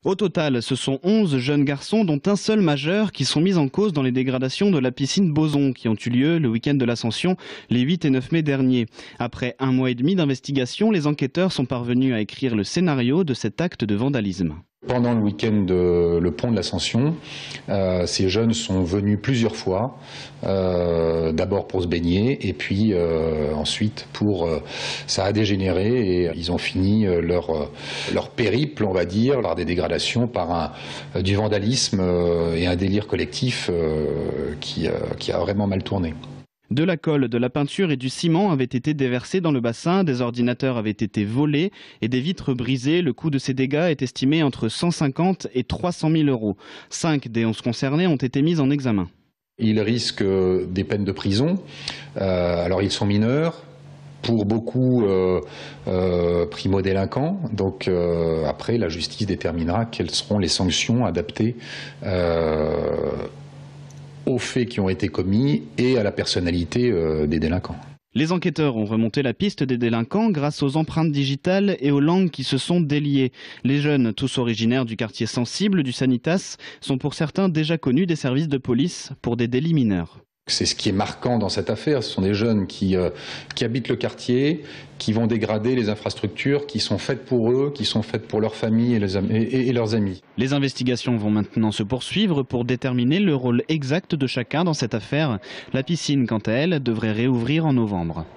Au total, ce sont 11 jeunes garçons, dont un seul majeur, qui sont mis en cause dans les dégradations de la piscine Boson, qui ont eu lieu le week-end de l'Ascension, les 8 et 9 mai derniers. Après 1 mois et demi d'investigation, les enquêteurs sont parvenus à écrire le scénario de cet acte de vandalisme. Pendant le week-end le pont de l'Ascension, ces jeunes sont venus plusieurs fois, d'abord pour se baigner et puis ensuite ça a dégénéré et ils ont fini leur périple, on va dire, lors des dégradations par du vandalisme et un délire collectif qui a vraiment mal tourné. De la colle, de la peinture et du ciment avaient été déversés dans le bassin, des ordinateurs avaient été volés et des vitres brisées. Le coût de ces dégâts est estimé entre 150 et 300 000 euros. 5 des 11 concernés ont été mis en examen. Ils risquent des peines de prison. Alors ils sont mineurs. Pour beaucoup primo-délinquants. Donc après, la justice déterminera quelles seront les sanctions adaptées aux faits qui ont été commis et à la personnalité des délinquants. Les enquêteurs ont remonté la piste des délinquants grâce aux empreintes digitales et aux langues qui se sont déliées. Les jeunes, tous originaires du quartier sensible du Sanitas, sont pour certains déjà connus des services de police pour des délits mineurs. C'est ce qui est marquant dans cette affaire. Ce sont des jeunes qui habitent le quartier, qui vont dégrader les infrastructures qui sont faites pour eux, qui sont faites pour leurs familles et leurs amis. Les investigations vont maintenant se poursuivre pour déterminer le rôle exact de chacun dans cette affaire. La piscine, quant à elle, devrait réouvrir en novembre.